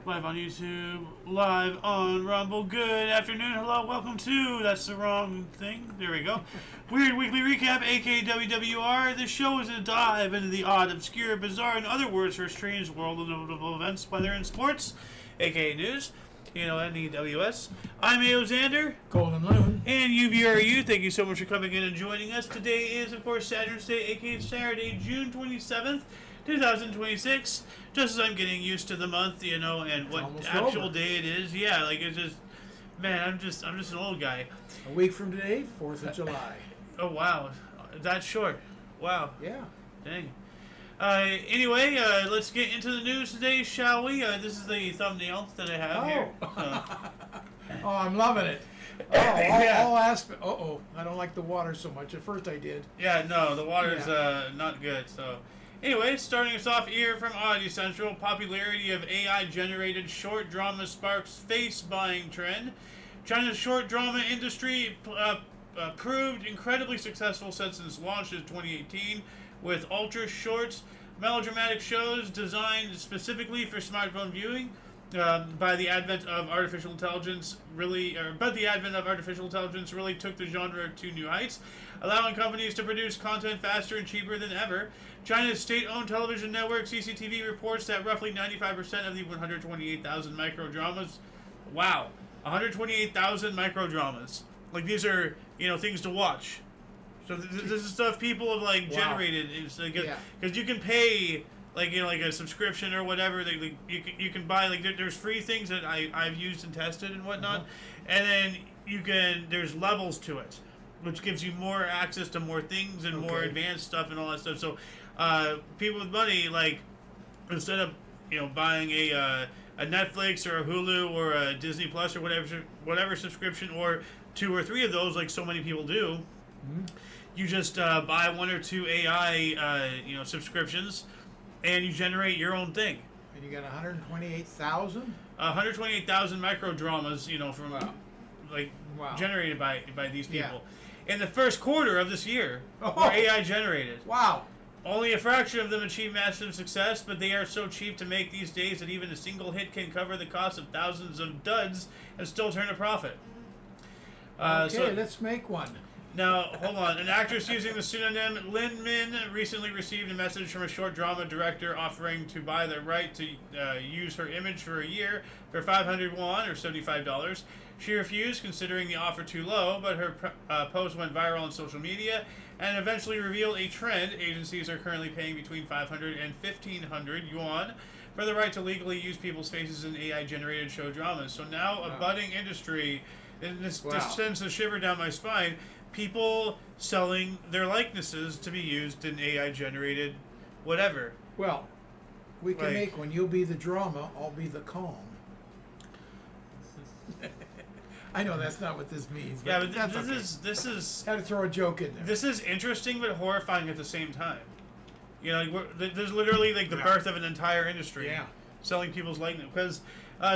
Live on YouTube, live on Rumble. Good afternoon, hello, welcome to, that's the wrong thing, there we go. Weird Weekly Recap AKA W.W.R. This show is a dive into the odd, obscure, bizarre, and other words for a strange world of notable events, weather, and sports, aka news. You know, NEWS. I'm A.O. Xander. Golden Loon. And UVRU. Thank you so much for coming in and joining us. Today is, of course, Saturn's Day, aka Saturday, June 27th, 2026. Just as I'm getting used to the month, you know, and what actual over. Day it is. Yeah, like it's just, man, I'm just an old guy. A week from today, 4th of July. Oh, wow. That's short. Wow. Yeah. Dang. Anyway, let's get into the news today, shall we? This is the thumbnail that I have here. Oh, I'm loving it. Oh, Yeah. all aspects. I don't like the water so much. At first I did. Yeah, no, the water's not good. So, anyway, starting us off here from Audio Central, popularity of AI-generated short drama sparks face-buying trend. China's short drama industry proved incredibly successful since its launch in 2018, with ultra-short melodramatic shows designed specifically for smartphone viewing. But the advent of artificial intelligence really took the genre to new heights, allowing companies to produce content faster and cheaper than ever. China's state-owned television network CCTV reports that roughly 95% of the 128,000 microdramas, 128,000 microdramas. Like, these are, things to watch. So this is stuff people have generated. Because you can pay like a subscription or whatever. You can buy there's free things that I've used and tested and whatnot, and then there's levels to it, which gives you more access to more things and more advanced stuff and all that stuff. So people with money, instead of buying a Netflix or a Hulu or a Disney Plus or whatever subscription, or 2 or 3 of those like so many people do. Mm-hmm. You just buy 1 or 2 AI, subscriptions, and you generate your own thing. And you got 128,000? 128,000 microdramas, generated by these people. Yeah. In the first quarter of this year, were AI generated. Wow. Only a fraction of them achieve massive success, but they are so cheap to make these days that even a single hit can cover the cost of thousands of duds and still turn a profit. Let's make one. Now, hold on. An actress using the pseudonym Lin Min recently received a message from a short drama director offering to buy the right to use her image for a year for 500 won, or $75. She refused, considering the offer too low, but her post went viral on social media and eventually revealed a trend. Agencies are currently paying between 500 and 1,500 yuan for the right to legally use people's faces in AI-generated show dramas. So now a budding industry, and this sends a shiver down my spine, people selling their likenesses to be used in AI-generated whatever. Well, we can make one. You'll be the drama, I'll be the calm. I know that's not what this means. But this is had to throw a joke in there. This is interesting but horrifying at the same time. There's literally the birth of an entire industry. Yeah. Selling people's likeness, because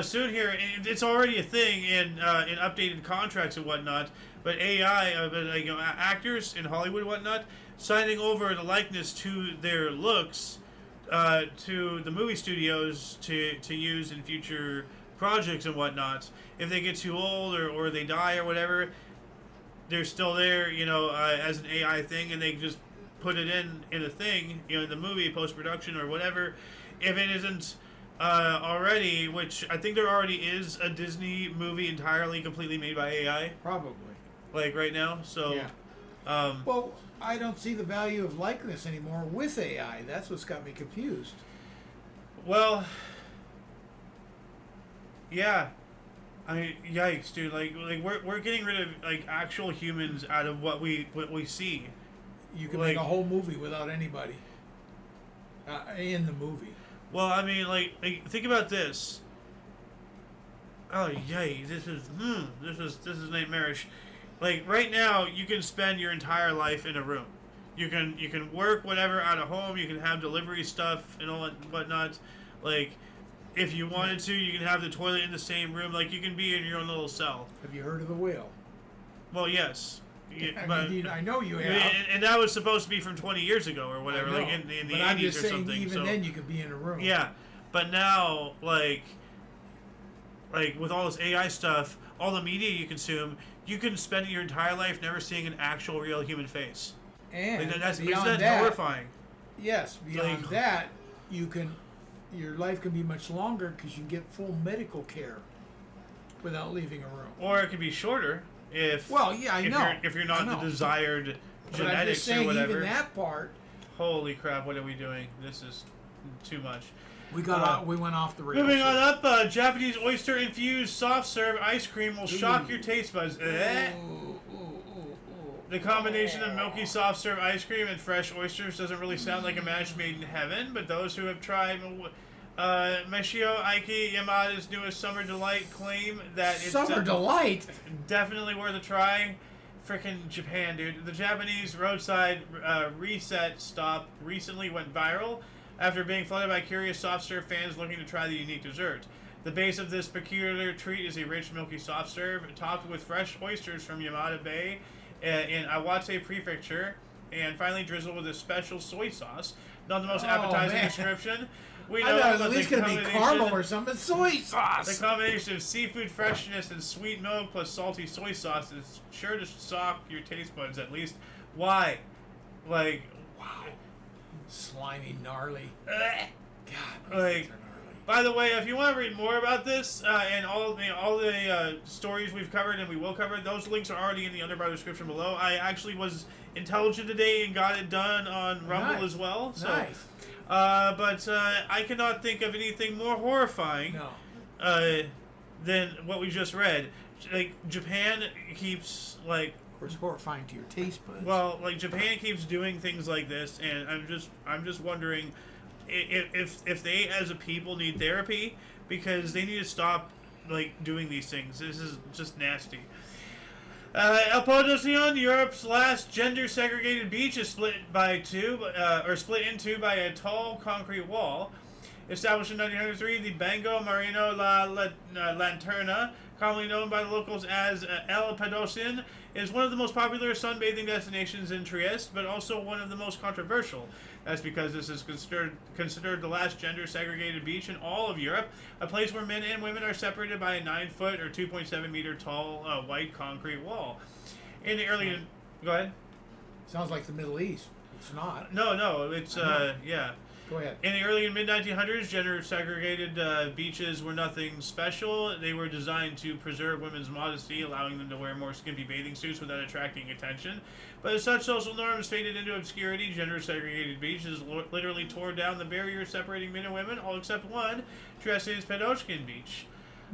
soon here it's already a thing in updated contracts and whatnot. But AI, actors in Hollywood and whatnot, signing over the likeness to their looks to the movie studios to use in future projects and whatnot. If they get too old or they die or whatever, they're still there, as an AI thing, and they just put it in a thing, in the movie post-production or whatever. If it isn't already, which I think there already is a Disney movie entirely completely made by AI. Probably. Right now, so... Yeah. Well, I don't see the value of likeness anymore with AI. That's what's got me confused. Well... Yeah. Yikes, dude. We're getting rid of, actual humans out of what we see. You can make a whole movie without anybody in the movie. Well, think about this. Oh, yay! This is nightmarish. Right now, you can spend your entire life in a room. You can work whatever out of home. You can have delivery stuff and all that whatnot. If you wanted to, you can have the toilet in the same room. You can be in your own little cell. Have you heard of the whale? Well, yes. Yeah, I know you have. And that was supposed to be from 20 years ago or whatever, in the 80s or something. Even then, you could be in a room. Yeah, but now, like with all this AI stuff, all the media you consume, you can spend your entire life never seeing an actual real human face. And like that's beyond that, horrifying. Yes, beyond that, your life can be much longer because you get full medical care without leaving a room. Or it could be shorter if if you're not the desired genetics I'm just saying, or whatever. even that part. Holy crap! What are we doing? This is too much. We went off the rails. Moving on up, Japanese oyster-infused soft-serve ice cream will shock your taste buds. The combination of milky soft-serve ice cream and fresh oysters doesn't really sound like a match made in heaven, but those who have tried Meshio Aiki Yamada's newest Summer Delight claim that it's Summer Delight? Definitely worth a try. Frickin' Japan, dude. The Japanese roadside reset stop recently went viral after being flooded by curious soft-serve fans looking to try the unique dessert. The base of this peculiar treat is a rich, milky soft-serve topped with fresh oysters from Yamada Bay in Awate Prefecture, and finally drizzled with a special soy sauce. Not the most appetizing description. We know I thought at least going to be caramel or something. Soy sauce! The combination of seafood freshness and sweet milk plus salty soy sauce is sure to shock your taste buds at least. Why? Like, wow. Slimy, gnarly. God, like, by the way, if you want to read more about this and all the stories we've covered and we will cover, those links are already in the underbar description below. I actually was intelligent today and got it done on Rumble as well. So, nice. But I cannot think of anything more horrifying than what we just read. Like, Japan keeps, like... Of course, horrifying to your taste buds. Well, like, Japan keeps doing things like this, and I'm just wondering... If they as a people need therapy, because they need to stop like doing these things. This is just nasty. El Podocion, Europe's last gender segregated beach, is split in two by a tall concrete wall. Established in 1903, the Bango Marino la Lanterna, commonly known by the locals as El Podocion, is one of the most popular sunbathing destinations in Trieste, but also one of the most controversial. That's because this is considered the last gender-segregated beach in all of Europe, a place where men and women are separated by a 9-foot or 2.7-meter tall white concrete wall. In the early... Go ahead. Sounds like the Middle East. It's not. No, it's... yeah. Go ahead. In the early and mid-1900s, gender-segregated beaches were nothing special. They were designed to preserve women's modesty, allowing them to wear more skimpy bathing suits without attracting attention. But as such social norms faded into obscurity, gender-segregated beaches literally tore down the barrier separating men and women, all except one, Trieste's Pedochkin Beach.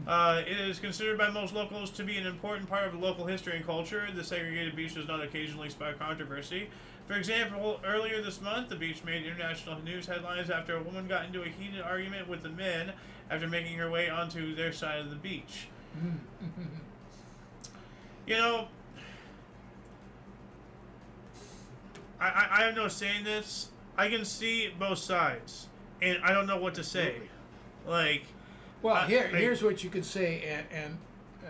It is considered by most locals to be an important part of the local history and culture. The segregated beach does not occasionally spark controversy. For example, earlier this month, the beach made international news headlines after a woman got into a heated argument with the men after making her way onto their side of the beach. You know, I have no saying this. I can see both sides, and I don't know what to say. Like, well, here's what you could say, and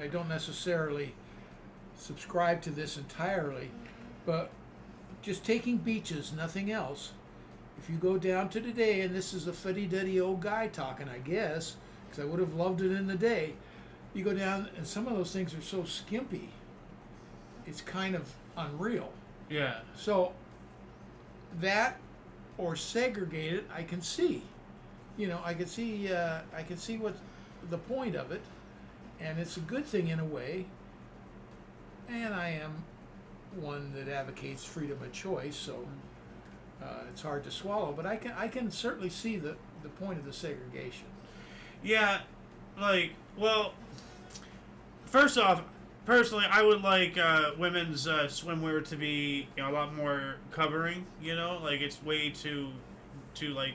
I don't necessarily subscribe to this entirely, but just taking beaches, nothing else. If you go down to today, and this is a fuddy-duddy old guy talking, I guess, because I would have loved it in the day. You go down, and some of those things are so skimpy, it's kind of unreal. Yeah. So that or segregated, I can see. You know, I can see what the point of it, and it's a good thing in a way. And I am one that advocates freedom of choice, so it's hard to swallow. But I can certainly see the point of the segregation. Yeah, like, well, first off, personally, I would like women's swimwear to be, you know, a lot more covering. You know, like it's way too like,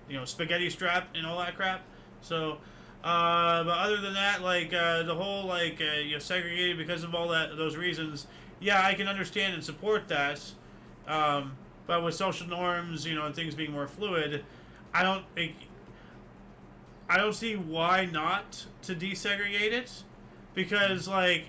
you know, spaghetti strap and all that crap. So, but other than that, like the whole like you know, segregated because of all those reasons. Yeah, I can understand and support that. But with social norms, you know, and things being more fluid, I don't see why not to desegregate it, because like,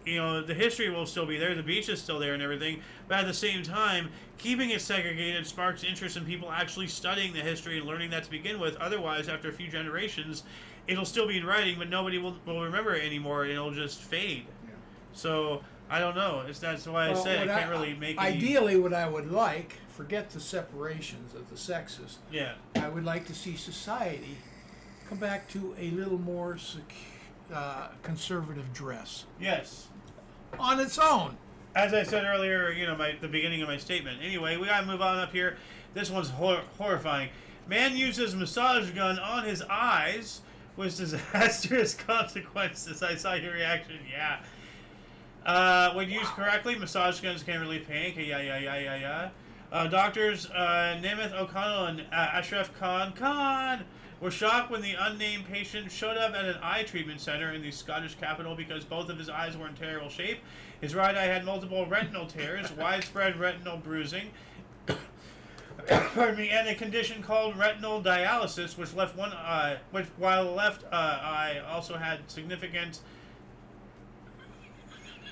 you know, the history will still be there, the beach is still there and everything, but at the same time, keeping it segregated sparks interest in people actually studying the history and learning that to begin with. Otherwise, after a few generations, it'll still be in writing, but nobody will remember it anymore. It'll just fade. Yeah. So I don't know. That's why I say I can't really make. Ideally, what I would like, forget the separations of the sexes. Yeah. I would like to see society come back to a little more conservative dress. Yes. On its own. As I said earlier, the beginning of my statement. Anyway, we gotta move on up here. This one's horrifying. Man uses massage gun on his eyes with disastrous consequences. I saw your reaction. Yeah. When used correctly, massage guns can relieve pain. Okay, yeah. Doctors Nemeth O'Connell and Ashraf Khan were shocked when the unnamed patient showed up at an eye treatment center in the Scottish capital because both of his eyes were in terrible shape. His right eye had multiple retinal tears, widespread retinal bruising, and a condition called retinal dialysis, which while the left eye also had significant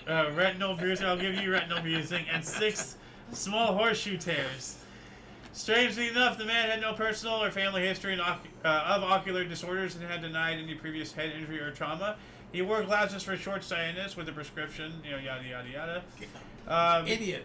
retinal bruising. I'll give you retinal bruising and 6 small horseshoe tears. Strangely enough, the man had no personal or family history of ocular disorders and had denied any previous head injury or trauma. He wore glasses for short-sightedness with a prescription, yada, yada, yada. Idiot.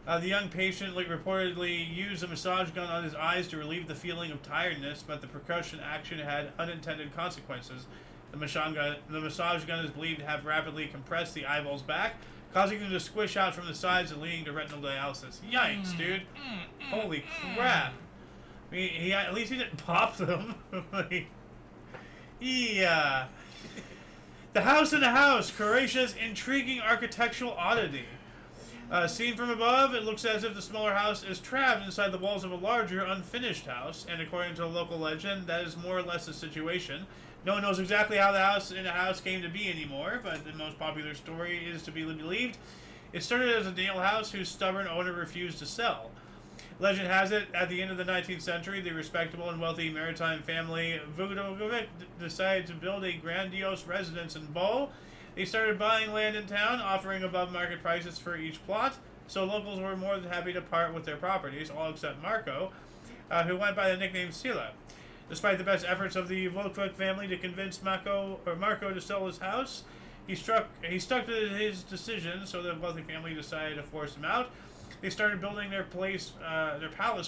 The young patient reportedly used a massage gun on his eyes to relieve the feeling of tiredness, but the percussion action had unintended consequences. The massage gun is believed to have rapidly compressed the eyeballs back, causing them to squish out from the sides and leading to retinal dialysis. Yikes, dude. Holy crap. I mean, at least he didn't pop them. Yeah. The house in the house. Croatia's intriguing architectural oddity. Seen from above, it looks as if the smaller house is trapped inside the walls of a larger, unfinished house, and according to a local legend, that is more or less the situation. No one knows exactly how the house in the house came to be anymore, but the most popular story is to be believed. It started as a nail house whose stubborn owner refused to sell. Legend has it, at the end of the 19th century, the respectable and wealthy maritime family Vudovic decided to build a grandiose residence in Bol. They started buying land in town, offering above market prices for each plot, so locals were more than happy to part with their properties, all except Marco, who went by the nickname Sila. Despite the best efforts of the Volkvik family to convince Marco to sell his house, he stuck to his decision, so the wealthy family decided to force him out. They started building their palace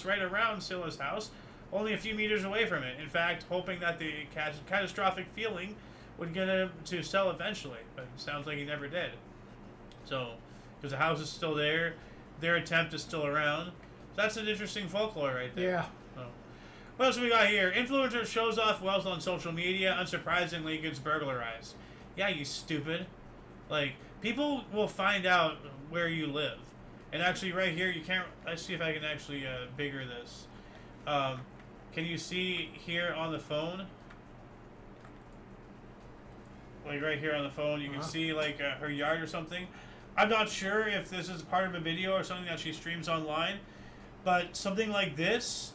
right around Sila's house, only a few meters away from it. In fact, hoping that the catastrophic feeling would get him to sell eventually, but it sounds like he never did. So, because the house is still there, their attempt is still around. So that's an interesting folklore right there. Yeah. So, what else we got here? Influencer shows off wealth on social media, unsurprisingly gets burglarized. Yeah, you stupid. People will find out where you live. And actually right here, you can't... Let's see if I can actually bigger this. Can you see here on the phone? Right here on the phone, you can see her yard or something. I'm not sure if this is part of a video or something that she streams online, but something like this,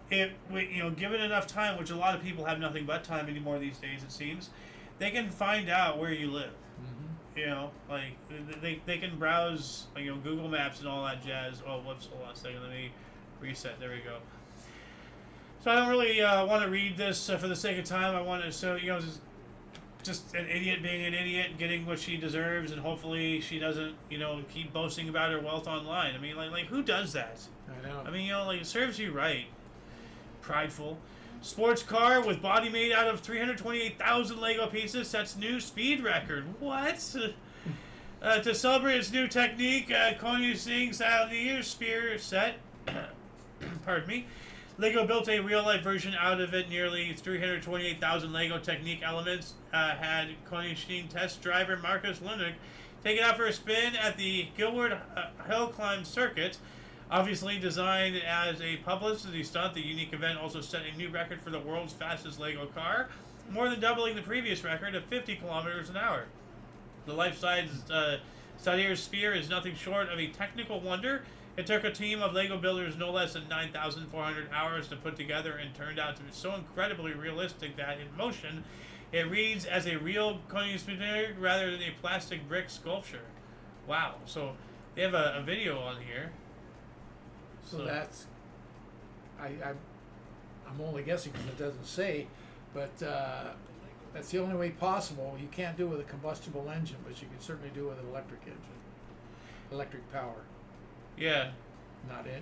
given enough time, which a lot of people have nothing but time anymore these days, it seems, they can find out where you live. They can browse, Google Maps and all that jazz. Oh, whoops, hold on a second, let me reset, there we go. So I don't really want to read this for the sake of time. I want to, just an idiot being an idiot, getting what she deserves, and hopefully she doesn't, keep boasting about her wealth online. I mean, who does that? I know. I mean, it serves you right. Prideful. Sports car with body made out of 328,000 Lego pieces sets new speed record. What? To celebrate its new technique, Koenigsegg Salnier Spear set. Pardon me. Lego built a real-life version out of it. Nearly 328,000 Lego Technique elements had Koenigsegg test driver Marcus Lundberg take it out for a spin at the Gilward Hill Climb Circuit. Obviously designed as a publicity stunt, the unique event also set a new record for the world's fastest Lego car, more than doubling the previous record of 50 kilometers an hour. The life-size Salnier Spear is nothing short of a technical wonder. It took a team of Lego builders no less than 9,400 hours to put together and turned out to be so incredibly realistic that in motion, it reads as a real Koenigsegg rather than a plastic brick sculpture. Wow. So they have a video on here. So that's... I'm only guessing because it doesn't say, But that's the only way possible. You can't do it with a combustible engine, but you can certainly do it with an electric engine. Electric power. Yeah.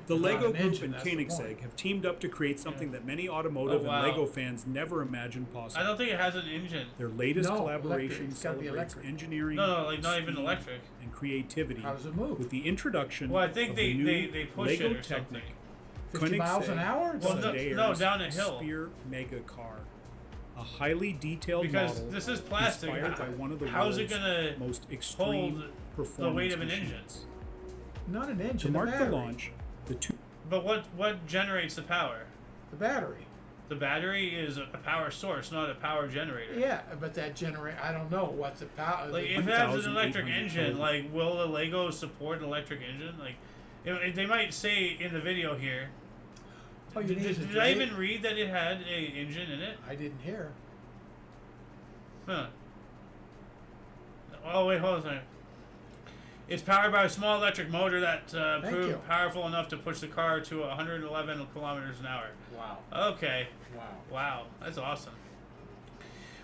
The Lego Group and Koenigsegg have teamed up to create something that many automotive and Lego fans never imagined possible. I don't think it has an engine. Their latest collaboration celebrates engineering, like not even electric, and creativity. How does it move? With the introduction I think of they Lego push it or Technic, something. 50 miles an hour? Well, no, down a hill. Spear Mega Car, a highly detailed because model this is plastic. inspired by one of the How's world's it gonna most extreme hold performance the weight of an machines. engine? Not an engine. To mark a the launch, the two. But what generates the power? The battery. The battery is a power source, not a power generator. Yeah, but that I don't know what the power. Like if it has an electric engine, like will the Lego support an electric engine? Like they might say in the video here. Oh, did I even read that it had a engine in it? I didn't hear. Huh. Oh wait, hold on a second. It's powered by a small electric motor that proved powerful enough to push the car to 111 kilometers an hour. Wow. Okay. Wow. Wow, that's awesome.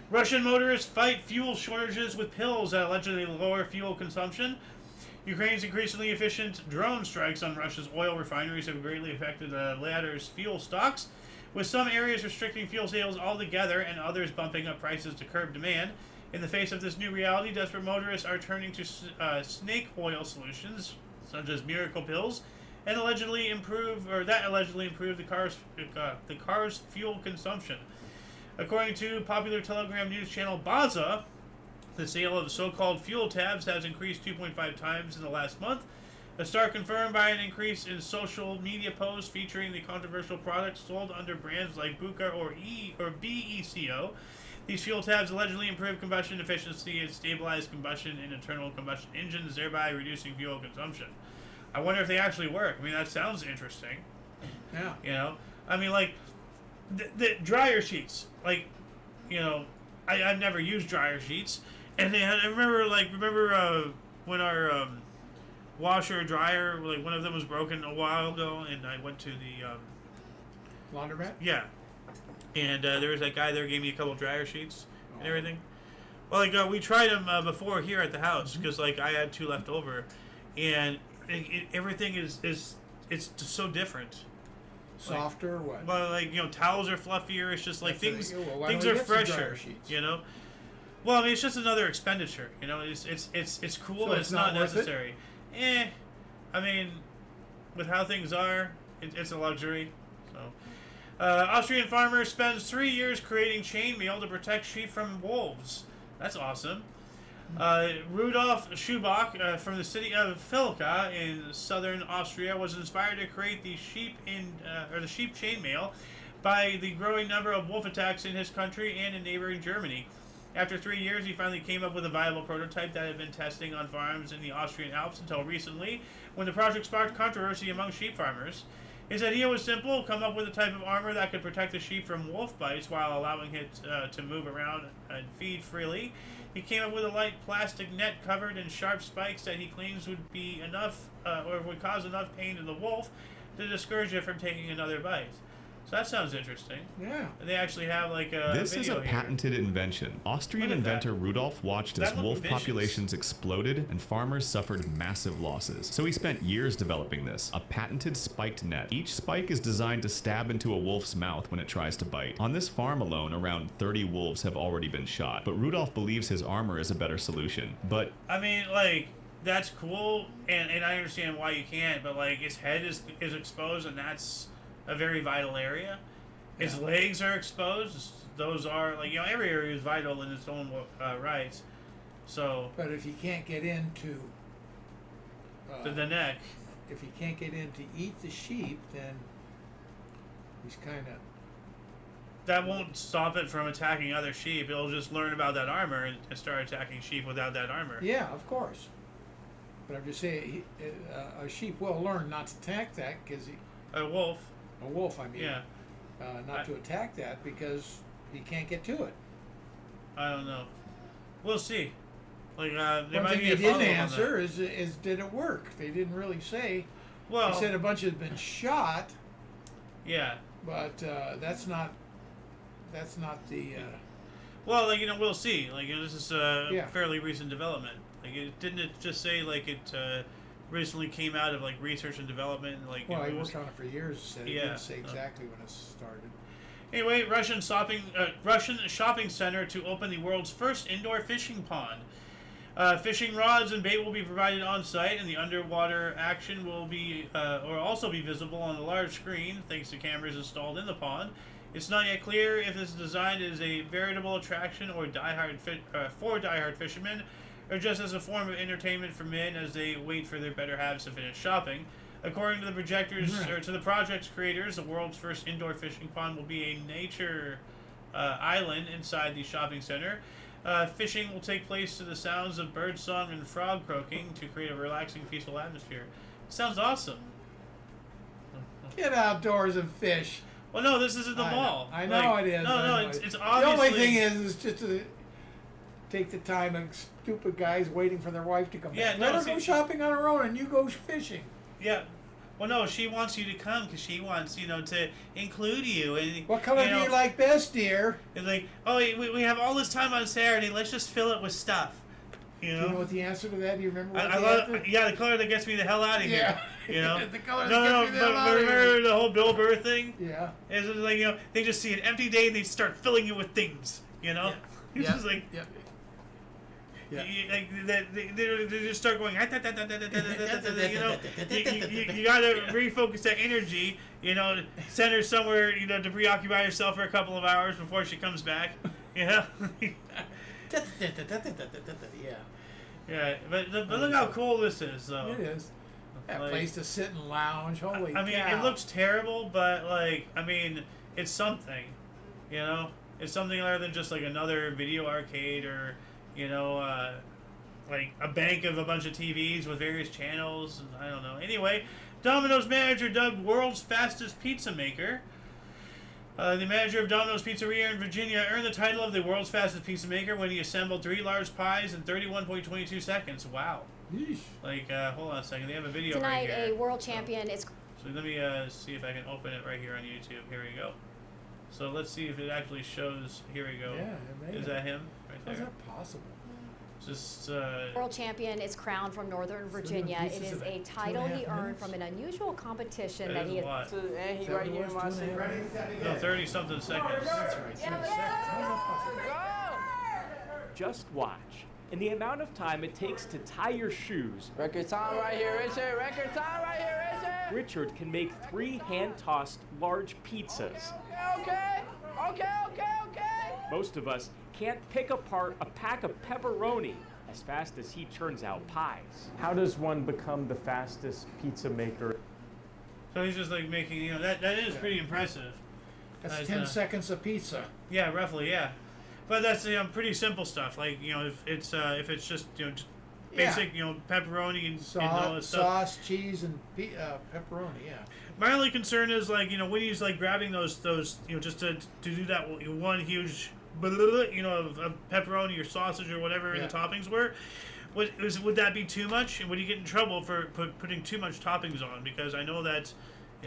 Russian motorists fight fuel shortages with pills that allegedly lower fuel consumption. Ukraine's increasingly efficient drone strikes on Russia's oil refineries have greatly affected the latter's fuel stocks, with some areas restricting fuel sales altogether and others bumping up prices to curb demand. In the face of this new reality, desperate motorists are turning to snake oil solutions, such as miracle pills, and allegedly improve the car's fuel consumption. According to popular Telegram news channel Baza, the sale of so-called fuel tabs has increased 2.5 times in the last month. A start confirmed by an increase in social media posts featuring the controversial products sold under brands like Buka or BECO. These fuel tabs allegedly improve combustion efficiency and stabilize combustion in internal combustion engines, thereby reducing fuel consumption. I wonder if they actually work. I mean, that sounds interesting. Yeah. You know, I mean, like the dryer sheets. Like, you know, I've never used dryer sheets, and I remember when our washer dryer, like one of them was broken a while ago, and I went to the laundromat. Yeah. And there was that guy there gave me a couple dryer sheets and everything. Well, like we tried them before here at the house because like I had 2 left over, and everything is it's just so different. Softer or what? Well, like towels are fluffier. It's just like things are fresher. You know. Well, I mean, it's just another expenditure. You know, it's cool, but it's not necessary. I mean, with how things are, it's a luxury. So. Austrian farmer spends 3 years creating chainmail to protect sheep from wolves. That's awesome. Rudolf Schubach from the city of Filka in southern Austria was inspired to create the sheep chainmail by the growing number of wolf attacks in his country and in neighboring Germany. After 3 years, he finally came up with a viable prototype that had been testing on farms in the Austrian Alps until recently, when the project sparked controversy among sheep farmers. His idea was simple: come up with a type of armor that could protect the sheep from wolf bites while allowing it to move around and feed freely. He came up with a light plastic net covered in sharp spikes that he claims would be enough, or would cause enough pain to the wolf to discourage it from taking another bite. So that sounds interesting. Yeah. They actually have like a This is a patented invention. Austrian inventor Rudolf watched as wolf populations exploded and farmers suffered massive losses. So he spent years developing this, a patented spiked net. Each spike is designed to stab into a wolf's mouth when it tries to bite. On this farm alone, around 30 wolves have already been shot, but Rudolf believes his armor is a better solution. But I mean, like, that's cool, and I understand why you can't, but like his head is exposed, and that's a very vital area. His legs are exposed. Those are like every area is vital in its own rights. So, but if he can't get into the neck, if he can't get in to eat the sheep, then he's kind of. That won't stop it from attacking other sheep. It'll just learn about that armor and start attacking sheep without that armor. Yeah, of course. But I'm just saying, a sheep will learn not to attack that because a wolf. A wolf, I mean. Yeah. Not to attack that because he can't get to it. I don't know. We'll see. Like, one thing they didn't answer is did it work? They didn't really say. Well, they said a bunch had been shot. Yeah. But that's not that's not the. Well, like, we'll see. Like, this is a fairly recent development. Like, didn't it just say like it recently came out of like research and development? And, like, well, I worked on it for years. So it didn't say exactly when it started. Anyway, Russian shopping center to open the world's first indoor fishing pond. Fishing rods and bait will be provided on site, and the underwater action will be or also be visible on a large screen thanks to cameras installed in the pond. It's not yet clear if this design is a veritable attraction or for diehard fishermen, or just as a form of entertainment for men as they wait for their better halves to finish shopping. According to the to the project's creators, the world's first indoor fishing pond will be a nature island inside the shopping center. Fishing will take place to the sounds of birdsong and frog croaking to create a relaxing, peaceful atmosphere. Sounds awesome. Get outdoors and fish. Well, no, this isn't the mall. I know it is. No, it's obviously... The only thing is just to take the time and stupid guys waiting for their wife to come back. Let her go shopping on her own and you go fishing. Yeah. Well, no, she wants you to come because she wants, to include you. And what color do you like best, dear? And like, oh, we have all this time on Saturday. Let's just fill it with stuff. Do you know what the answer to that? Do you remember what the color that gets me the hell out of here. The color that gets me the hell out of here. Remember the whole Bill Burr thing? Yeah. It's like, they just see an empty day and they start filling you with things, Yeah. It's just like... Yeah. They just start going, you gotta refocus that energy, send her somewhere, to preoccupy herself for a couple of hours before she comes back, Yeah, but look how cool this is, though. It is. That place to sit and lounge, holy I mean, cow. it looks terrible, but, it's something, It's something other than just, another video arcade or... like a bank of a bunch of TVs with various channels, and I don't know. Anyway, Domino's manager dubbed world's fastest pizza maker. The manager of Domino's Pizzeria in Virginia earned the title of the world's fastest pizza maker when he assembled 3 large pies in 31.22 seconds. Wow. Yeesh. Hold on a second. They have a video Tonight, right here. a world champion is... So let me see if I can open it right here on YouTube. Here we go. So let's see if it actually shows. Here we go. Yeah, is that him right there? How's that possible? Just world champion is crowned from Northern Virginia. It is a title he earned from an unusual competition that he had. And he right here in my seat. No, 30-something seconds. That's right. Just watch. And the amount of time it takes to tie your shoes. Record time right here, Richard. Record time right here, Richard. Richard can make 3 hand-tossed large pizzas. Okay. Most of us can't pick apart a pack of pepperoni as fast as he churns out pies. How does one become the fastest pizza maker? So he's just making, that is pretty impressive. That's 10 seconds of pizza. Yeah, roughly, yeah. But that's pretty simple stuff. If it's just just basic pepperoni and all this stuff. Sauce, cheese, and pepperoni. Yeah. My only concern is when he's grabbing those just to do that one huge of pepperoni or sausage or whatever the toppings were. Would that be too much? And would he get in trouble for putting too much toppings on? Because I know that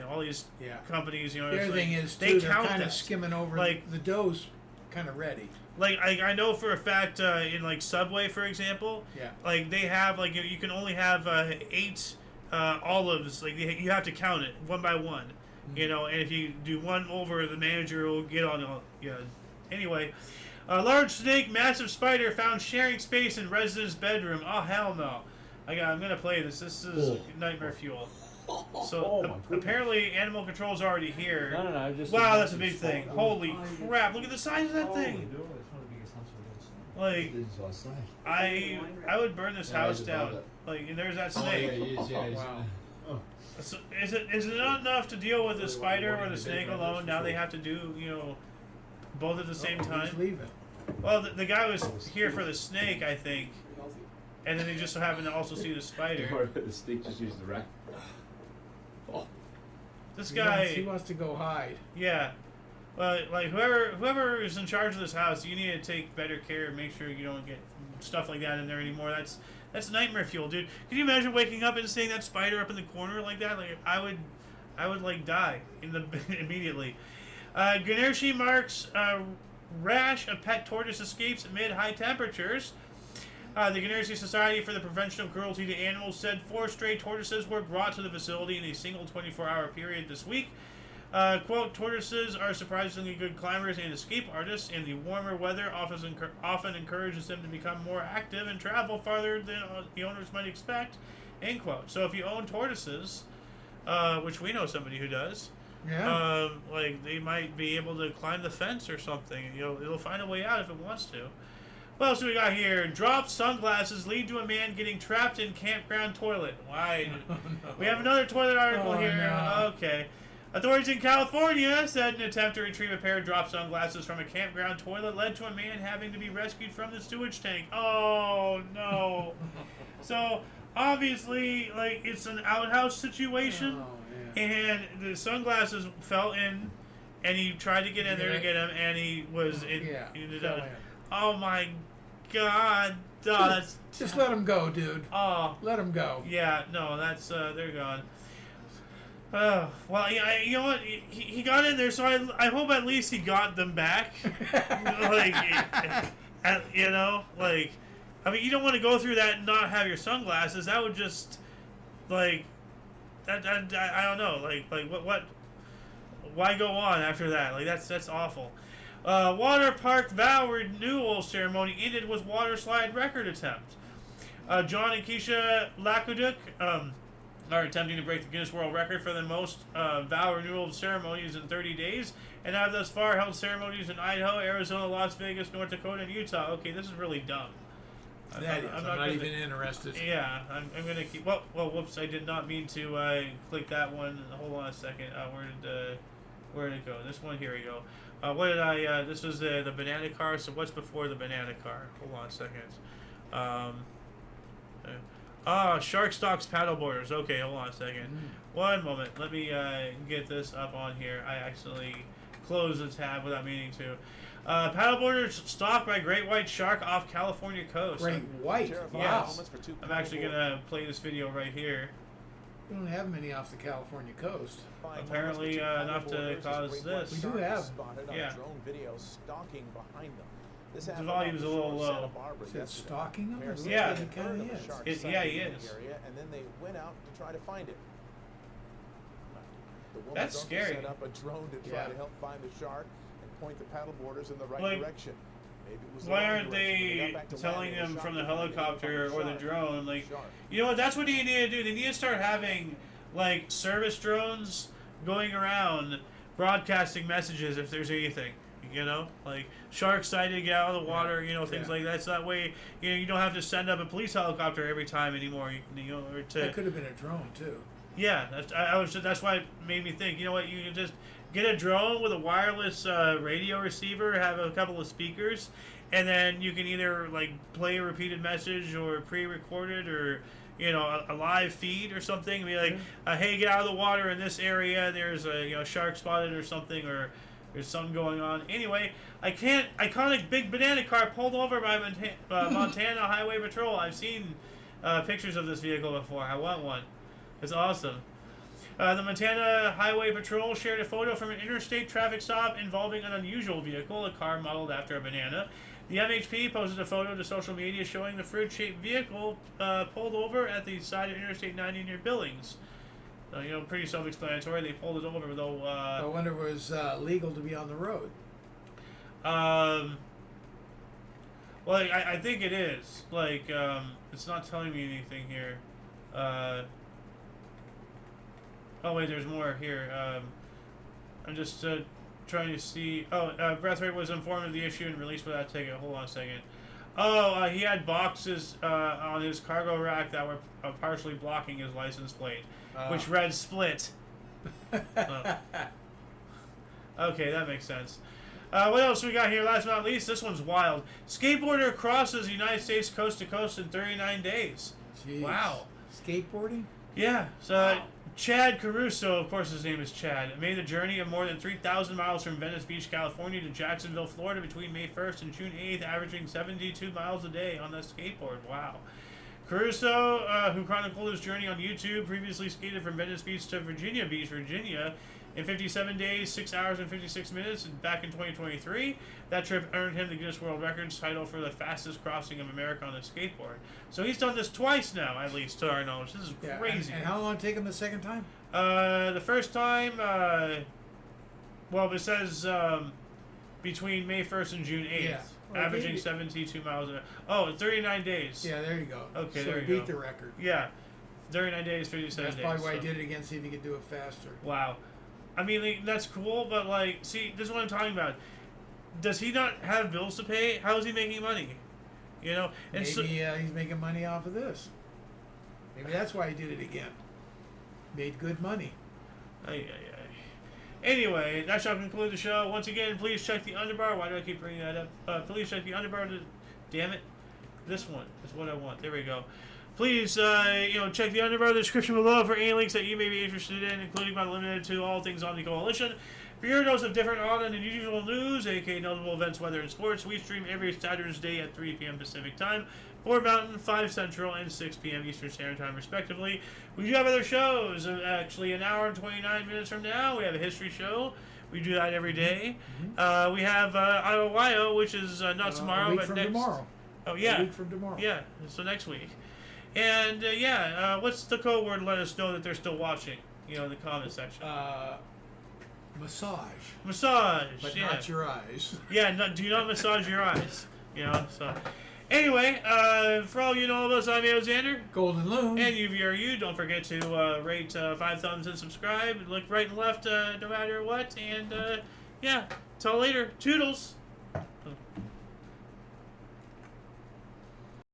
all these companies the other thing is they they're count kind of skimming over the dough's kind of ready. I know for a fact in Subway, for example, they have you can only have 8 olives. You have to count it one by one, and if you do one over, the manager will get on. Anyway, a large snake, massive spider found sharing space in resident's bedroom. Oh hell no! I'm gonna play this. This is nightmare fuel. So apparently animal control's already here. No. Wow, that's a big thing. Holy crap! Look at the size of that thing. I would burn this house down. And there's that snake. Wow. So is it not enough to deal with the spider or the snake alone? Now they have to do both at the same time. Leave it. Well, the guy was here for the snake, I think, and then they just so happened to also see the spider. The snake just used the rack. This guy. He wants to go hide. Yeah. Whoever is in charge of this house, you need to take better care and make sure you don't get stuff like that in there anymore. That's nightmare fuel, dude. Can you imagine waking up and seeing that spider up in the corner like that? I would die immediately. Ganershi marks rash of pet tortoise escapes amid high temperatures. The Ganershi Society for the Prevention of Cruelty to Animals said 4 stray tortoises were brought to the facility in a single 24-hour period this week. Quote, tortoises are surprisingly good climbers and escape artists, and the warmer weather often encourages them to become more active and travel farther than the owners might expect, end quote. So if you own tortoises, which we know somebody who does, like they might be able to climb the fence or something. It'll find a way out if it wants to. What else do we got here? Dropped sunglasses lead to a man getting trapped in campground toilet. Why? No. We have another toilet article here. No. Okay. Authorities in California said an attempt to retrieve a pair of dropped sunglasses from a campground toilet led to a man having to be rescued from the sewage tank. Oh, no. So, obviously, like, it's an outhouse situation, and the sunglasses fell in, and he tried to get in there to get them, and he was in. Oh my God! Just let him go, dude. Oh, let him go. Yeah, no, that's they're gone. Oh well, yeah. You know what? He got in there, so I hope at least he got them back. Like, you know, like, I mean, you don't want to go through that and not have your sunglasses. That would just, like, that I don't know. Like what? Why go on after that? Like that's awful. Water park vow renewal ceremony ended with water slide record attempt. John and Keisha Lakuduk are attempting to break the Guinness World Record for the most vow renewal ceremonies in 30 days, and have thus far held ceremonies in Idaho, Arizona, Las Vegas, North Dakota, and Utah. Okay, this is really dumb. I'm not even interested. Yeah, I'm going to keep... Well, whoops, I did not mean to click that one. Hold on a second. Where did it go? This one, here we go. What did I... this was the banana car, so what's before the banana car? Hold on a second. Shark Stocks paddleboarders. Okay, hold on a second. One moment. Let me get this up on here. I accidentally closed the tab without meaning to. Paddleboarders stalked by great white shark off California coast. Great white? Wow. Yes. I'm actually going to play this video right here. We don't have many off the California coast. Apparently enough to cause this. We do have. Yeah. This the volume's a little low. Is it stalking them? Yeah. It kind of is. Yeah, he is. And then they went out to try to find it. That's scary. Set up a drone to try to help find the shark and point the paddleboarders in the right direction. Maybe it was why aren't they telling them from the helicopter or the drone? Like, you know what? That's what they need to do. They need to start having, like, service drones going around broadcasting messages if there's anything. You know, like shark sighted, get out of the water. You know, things like that. So that way, you don't have to send up a police helicopter every time anymore. That could have been a drone too. Yeah, that's why it made me think. You know what? You can just get a drone with a wireless radio receiver, have a couple of speakers, and then you can either like play a repeated message or pre-recorded or a live feed or something. And be like, hey, get out of the water in this area. There's a shark spotted or something, or there's something going on. Anyway, iconic big banana car pulled over by Montana Highway Patrol. I've seen pictures of this vehicle before. I want one. It's awesome. The Montana Highway Patrol shared a photo from an interstate traffic stop involving an unusual vehicle, a car modeled after a banana. The MHP posted a photo to social media showing the fruit-shaped vehicle pulled over at the side of Interstate 90 near Billings. Pretty self-explanatory. They pulled it over, though. I wonder if it was legal to be on the road. Well, I think it is. Like, it's not telling me anything here. Oh, wait, there's more here. I'm just trying to see. Braithwaite was informed of the issue and released without a ticket. Hold on a second. He had boxes on his cargo rack that were partially blocking his license plate, which read split. Okay, that makes sense. What else we got here? Last but not least, this one's wild. Skateboarder crosses the United States coast to coast in 39 days. Jeez. Wow. Skateboarding? Yeah. So wow. Chad Caruso, of course his name is Chad, made the journey of more than 3,000 miles from Venice Beach, California to Jacksonville, Florida between May 1st and June 8th, averaging 72 miles a day on the skateboard. Wow. Caruso, who chronicled his journey on YouTube, previously skated from Venice Beach to Virginia Beach, Virginia, in 57 days, 6 hours and 56 minutes back in 2023. That trip earned him the Guinness World Records title for the fastest crossing of America on a skateboard. So he's done this twice now, at least to our knowledge. This is crazy. And how long did it take him the second time? The first time, well, it says between May 1st and June 8th. Yeah. Averaging 72 miles an hour. Oh, 39 days. Yeah, there you go. Okay, so there you he go. beat the record. Yeah. 39 days, 57 days. That's probably why he did it again, see if he could do it faster. Wow. I mean, like, that's cool, but, like, see, this is what I'm talking about. Does he not have bills to pay? How is he making money? You know? And Maybe he's making money off of this. Maybe that's why he did it again. Made good money. Anyway, that shall conclude the show. Once again, please check the underbar. Why do I keep bringing that up? Please check the underbar. Damn it. This one is what I want. There we go. Please, check the underbar description below for any links that you may be interested in, including but limited to all things Omni Coalition. For your dose of different, odd, and unusual news, aka notable events, weather, and sports, we stream every Saturday at 3 p.m. Pacific Time, 4 Mountain, 5 Central, and 6 p.m. Eastern Standard Time, respectively. We do have other shows. Actually, an hour and 29 minutes from now, we have a history show. We do that every day. We have IOYO, which is not tomorrow, but next. Tomorrow. Oh, yeah. A week from tomorrow. Yeah, so next week. And, what's the code word to let us know that they're still watching, in the comment section? Massage. Massage, but yeah. not your eyes. Yeah, do not massage your eyes, so. Anyway, for all you know of us, I'm Alexander. Golden Loon. And UVRU. Don't forget to rate 5 thumbs and subscribe. Look right and left no matter what. And, till later. Toodles.